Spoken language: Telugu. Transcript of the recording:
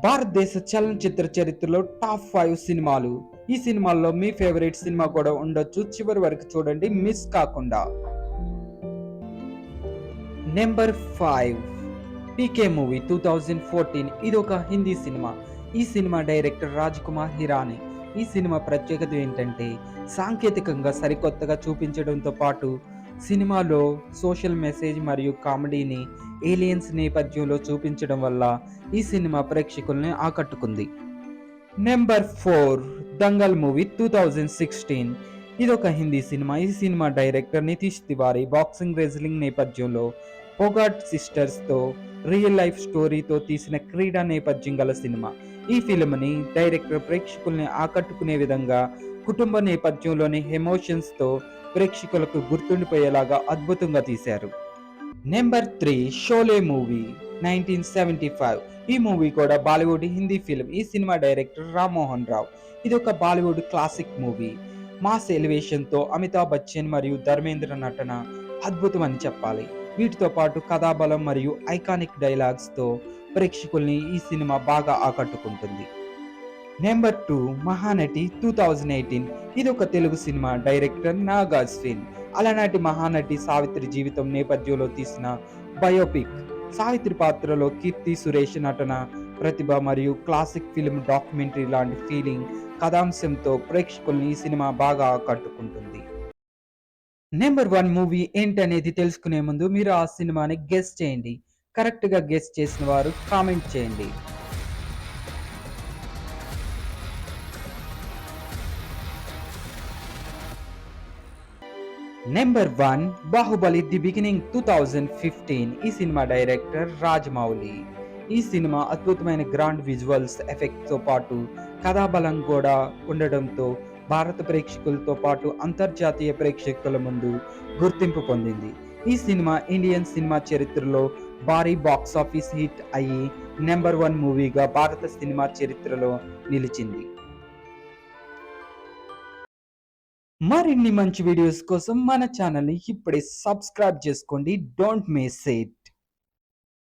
భారతదేశ చలనచిత్ర చరిత్రలో టాప్ 5 సినిమాలు. ఈ సినిమాల్లో మీ ఫేవరెట్ సినిమా కూడా ఉండొచ్చు. చివరి వరకు చూడండి మిస్ కాకుండా. నెంబర్ 5 పీకే మూవీ 2014. ఇది ఒక హిందీ సినిమా. ఈ సినిమా డైరెక్టర్ రాజ్ కుమార్ హిరానీ. ఈ సినిమా ప్రత్యేకత ఏంటంటే సాంకేతికంగా సరికొత్తగా చూపించడంతో పాటు సినిమాలో సోషల్ మెసేజ్ మరియు కామెడీని ఏలియన్స్ నేపథ్యంలో చూపించడం వల్ల ఈ సినిమా ప్రేక్షకుల్ని ఆకట్టుకుంది. Number 4 Dangal movie 2016. ఇది ఒక హిందీ సినిమా. ఈ సినిమా director Nitish Tiwari boxing wrestling నేపథ్యంలో పొగాట్ సిస్టర్స్తో రియల్ లైఫ్ స్టోరీతో తీసిన క్రీడా నేపథ్యం గల సినిమా. ఈ ఫిల్మ్ని డైరెక్టర్ ప్రేక్షకుల్ని ఆకట్టుకునే విధంగా కుటుంబ నేపథ్యంలోని ఎమోషన్స్తో ప్రేక్షకులకు గుర్తుండిపోయేలాగా అద్భుతంగా తీశారు. Number 3 Sholay movie 1975. ఈ మూవీ కూడా బాలీవుడ్ హిందీ ఫిల్మ్. ఈ సినిమా డైరెక్టర్ రామ్మోహన్ రావు. ఇది ఒక బాలీవుడ్ క్లాసిక్ మూవీ. మాస్ ఎలివేషన్తో అమితాబ్ బచ్చన్ మరియు ధర్మేంద్ర నటన అద్భుతం అని చెప్పాలి. వీటితో పాటు కథాబలం మరియు ఐకానిక్ డైలాగ్స్తో ప్రేక్షకుల్ని ఈ సినిమా బాగా ఆకట్టుకుంటుంది. నెంబర్ 2 మహానటి 2018. ఇది ఒక తెలుగు సినిమా. డైరెక్టర్ నాగ్ అశ్విన్. అలనాటి మహానటి సావిత్రి జీవితం నేపథ్యంలో తీసిన బయోపిక్. సావిత్రి పాత్రలో కీర్తి సురేష్ నటన, ప్రతిభ మరియు క్లాసిక్ ఫిల్మ్ డాక్యుమెంటరీ లాంటి ఫీలింగ్ కథాంశంతో ప్రేక్షకుల్ని ఈ సినిమా బాగా ఆకట్టుకుంటుంది. నెంబర్ 1 మూవీ ఏంటనేది తెలుసుకునే ముందు మీరు ఆ సినిమాని గెస్ చేయండి. కరెక్ట్గా గెస్ చేసిన వారు కామెంట్ చేయండి. Number 1 Baahubali the beginning 2015. ఈ సినిమా డైరెక్టర్ రాజమౌళి. ఈ సినిమా అద్భుతమైన గ్రాండ్ విజువల్స్ ఎఫెక్ట్తో పాటు కథాబలం కూడా ఉండడంతో భారత ప్రేక్షకులతో పాటు అంతర్జాతీయ ప్రేక్షకుల ముందు గుర్తింపు పొందింది. ఈ సినిమా ఇండియన్ సినిమా చరిత్రలో భారీ బాక్స్ ఆఫీస్ హిట్ అయ్యి నెంబర్ 1 మూవీగా భారత సినిమా చరిత్రలో నిలిచింది. మరిన్ని మంచి వీడియోస్ కోసం మన ఛానల్ని ఇప్పుడే సబ్స్క్రైబ్ చేసుకోండి. Don't miss it.